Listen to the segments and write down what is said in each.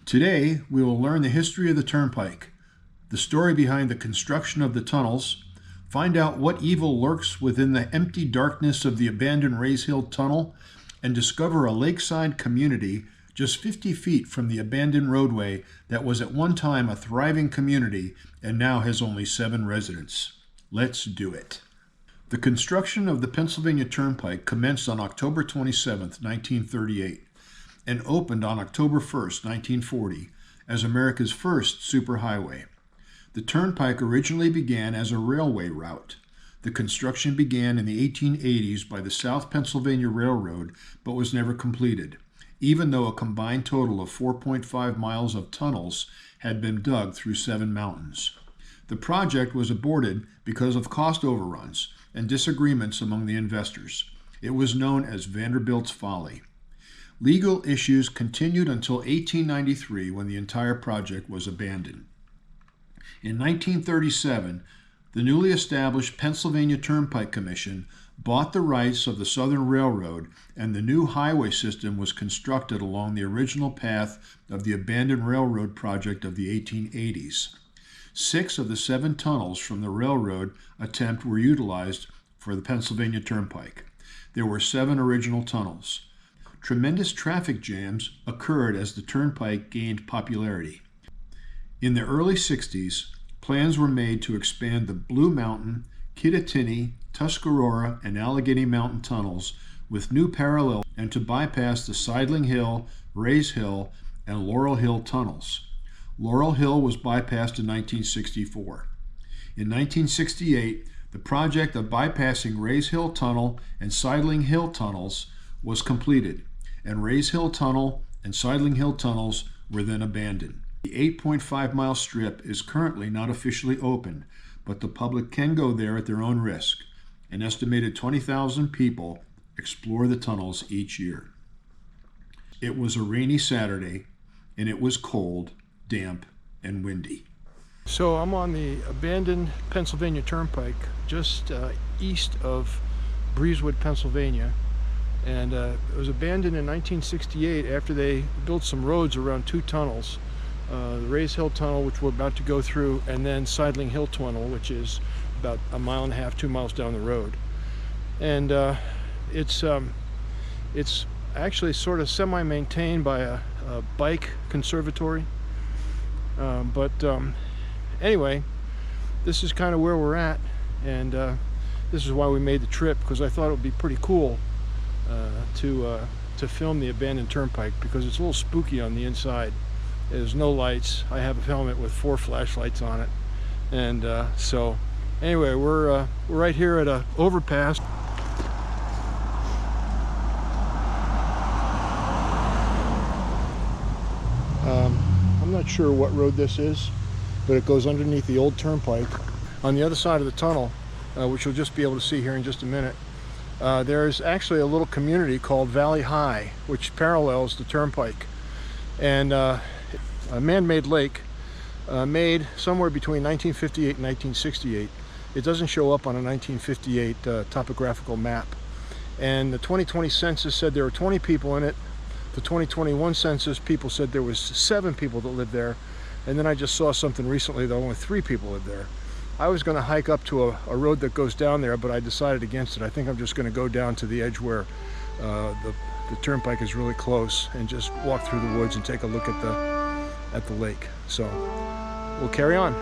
Today, we will learn the history of the Turnpike, the story behind the construction of the tunnels, find out what evil lurks within the empty darkness of the abandoned Rays Hill Tunnel, and discover a lakeside community just 50 feet from the abandoned roadway that was at one time a thriving community and now has only 7 residents. Let's do it. The construction of the Pennsylvania Turnpike commenced on October 27, 1938, and opened on October 1, 1940, as America's first superhighway. The Turnpike originally began as a railway route. The construction began in the 1880s by the South Pennsylvania Railroad, but was never completed, even though a combined total of 4.5 miles of tunnels had been dug through 7 mountains. The project was aborted because of cost overruns and disagreements among the investors. It was known as Vanderbilt's Folly. Legal issues continued until 1893, when the entire project was abandoned. In 1937, the newly established Pennsylvania Turnpike Commission bought the rights of the Southern Railroad, and the new highway system was constructed along the original path of the abandoned railroad project of the 1880s. 6 of the 7 tunnels from the railroad attempt were utilized for the Pennsylvania Turnpike. There were 7 original tunnels. Tremendous traffic jams occurred as the Turnpike gained popularity. In the early 60s, plans were made to expand the Blue Mountain, Kittatinny, Tuscarora, and Allegheny Mountain tunnels with new parallel and to bypass the Sidling Hill, Rays Hill, and Laurel Hill tunnels. Laurel Hill was bypassed in 1964. In 1968, the project of bypassing Rays Hill Tunnel and Sidling Hill tunnels was completed, and Rays Hill Tunnel and Sidling Hill tunnels were then abandoned. The 8.5-mile strip is currently not officially open, but the public can go there at their own risk. An estimated 20,000 people explore the tunnels each year. It was a rainy Saturday, and it was cold, damp, and windy. So I'm on the abandoned Pennsylvania Turnpike, just east of Breezewood, Pennsylvania. And it was abandoned in 1968 after they built some roads around 2 tunnels. The Rays Hill Tunnel, which we're about to go through, and then Sidling Hill Tunnel, which is about 1.5 miles, 2 miles down the road. And it's actually sort of semi-maintained by a bike conservatory. Anyway, this is kind of where we're at, and this is why we made the trip, because I thought it would be pretty cool to film the abandoned Turnpike, because it's a little spooky on the inside. There's no lights. I have a helmet with 4 flashlights on it, and so anyway, we're right here at a overpass. I'm not sure what road this is, but it goes underneath the old Turnpike. On the other side of the tunnel, which you'll just be able to see here in just a minute, there's actually a little community called Valley High, which parallels the Turnpike. And a man-made lake made somewhere between 1958 and 1968. It doesn't show up on a 1958 topographical map. And the 2020 census said there were 20 people in it. The 2021 census, people said there was 7 people that lived there. And then I just saw something recently that only 3 people lived there. I was going to hike up to a road that goes down there, but I decided against it. I think I'm just going to go down to the edge where the Turnpike is really close, and just walk through the woods and take a look at the lake. So we'll carry on.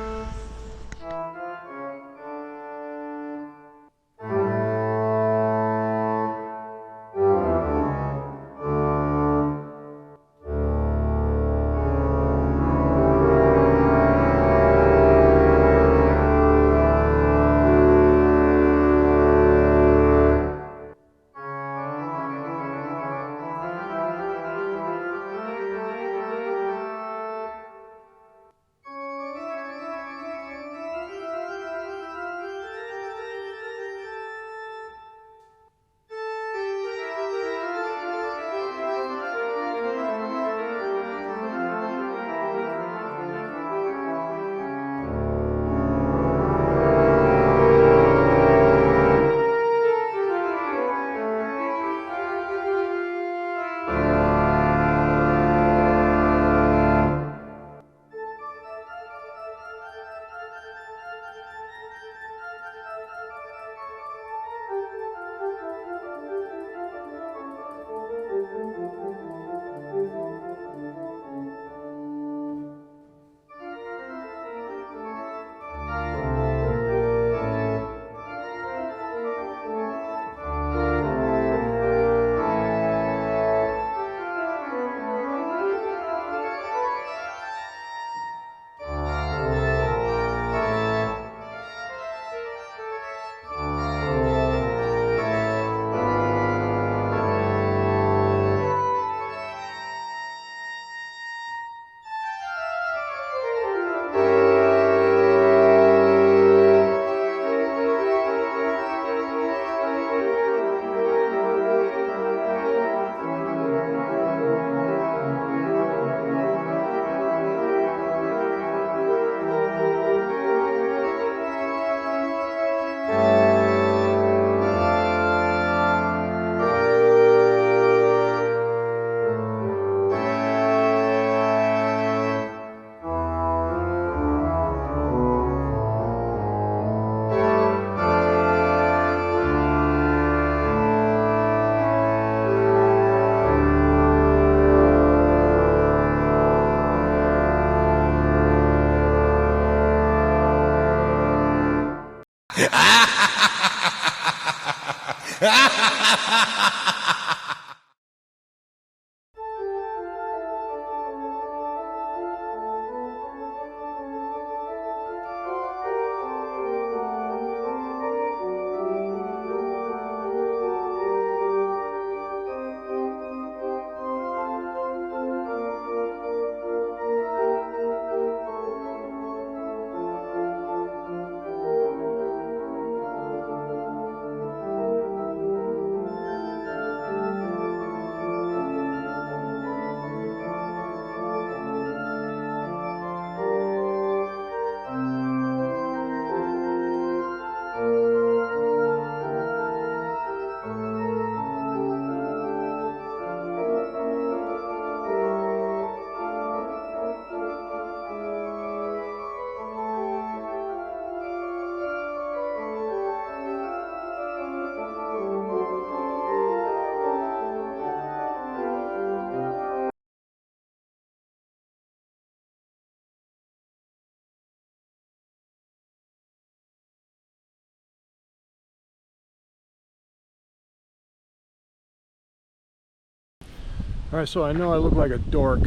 All right, so I know I look like a dork,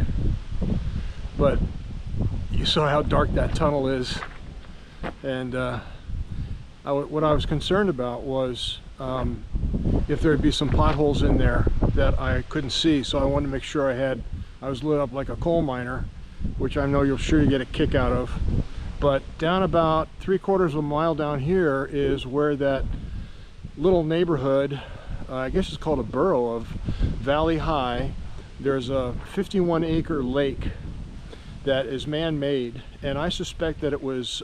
but you saw how dark that tunnel is, and what I was concerned about was if there'd be some potholes in there that I couldn't see, so I wanted to make sure I was lit up like a coal miner, which I know you'll sure get a kick out of. But down about 3/4 of a mile down here is where that little neighborhood, I guess it's called a borough of Valley High. There's a 51-acre lake that is man-made, and I suspect that it was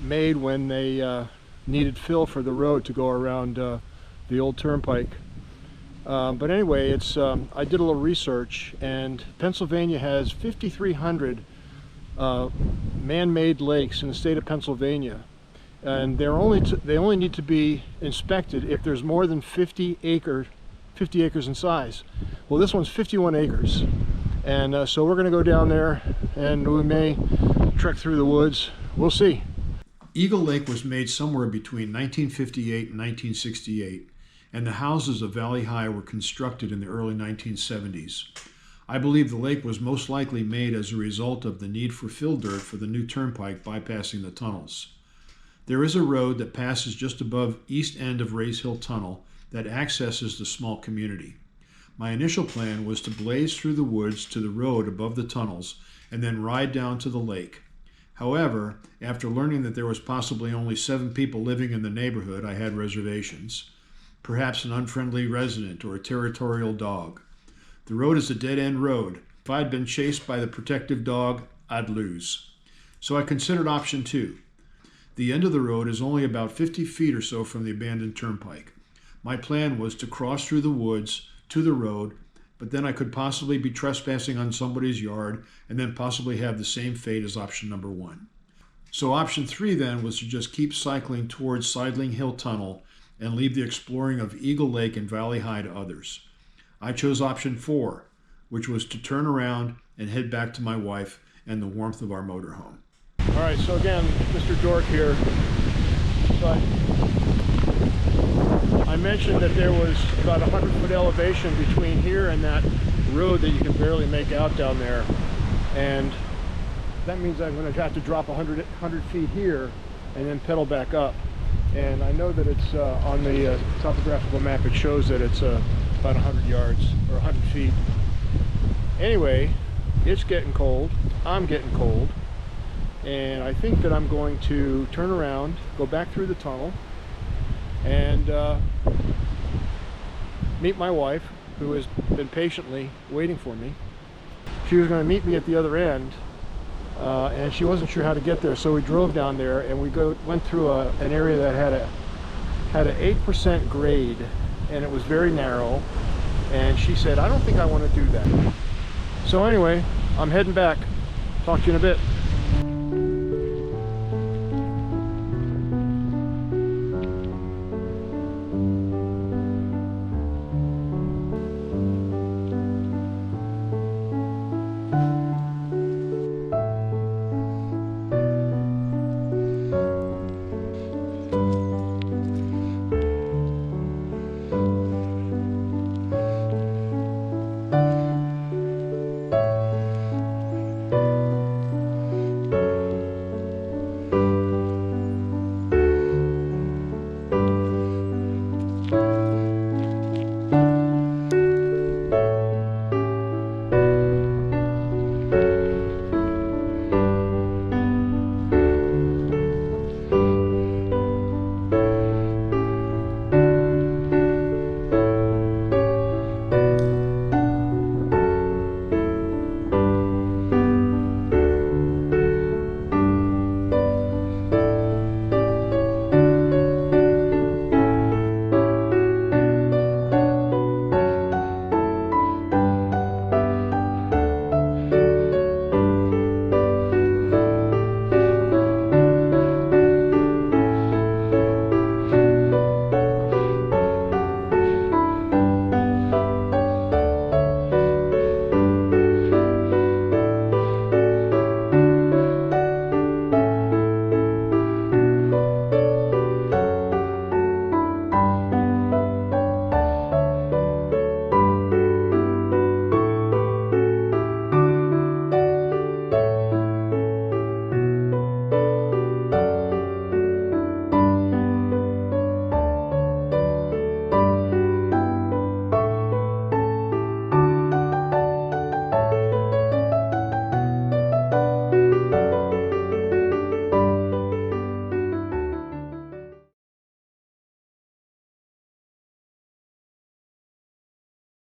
made when they needed fill for the road to go around the old Turnpike. But anyway, it's I did a little research, and Pennsylvania has 5,300 man-made lakes in the state of Pennsylvania, and they only need to be inspected if there's more than 50 acres in size. Well, this one's 51 acres, and so we're going to go down there, and we may trek through the woods. We'll see. Eagle Lake was made somewhere between 1958 and 1968, and the houses of Valley High were constructed in the early 1970s. I believe the lake was most likely made as a result of the need for fill dirt for the new turnpike bypassing the tunnels. There is a road that passes just above east end of Rays Hill Tunnel that accesses the small community. My initial plan was to blaze through the woods to the road above the tunnels and then ride down to the lake. However, after learning that there was possibly only 7 people living in the neighborhood, I had reservations. Perhaps an unfriendly resident or a territorial dog. The road is a dead-end road. If I'd been chased by the protective dog, I'd lose. So I considered option 2. The end of the road is only about 50 feet or so from the abandoned turnpike. My plan was to cross through the woods to the road, but then I could possibly be trespassing on somebody's yard and then possibly have the same fate as option number 1. So option 3 then was to just keep cycling towards Sidling Hill Tunnel and leave the exploring of Eagle Lake and Valley High to others. I chose option 4, which was to turn around and head back to my wife and the warmth of our motorhome. All right, so again, Mr. Dork here, but I mentioned that there was about 100-foot elevation between here and that road that you can barely make out down there, and that means I'm going to have to drop 100 feet here and then pedal back up. And I know that it's on the topographical map, it shows that it's about 100 yards or 100 feet. Anyway, it's getting cold, I'm getting cold, and I think that I'm going to turn around, go back through the tunnel, and meet my wife, who has been patiently waiting for me. She was going to meet me at the other end, and she wasn't sure how to get there, so we drove down there, and we went through an area that had an 8% grade, and it was very narrow, and she said, I don't think I want to do that. So anyway, I'm heading back. Talk to you in a bit.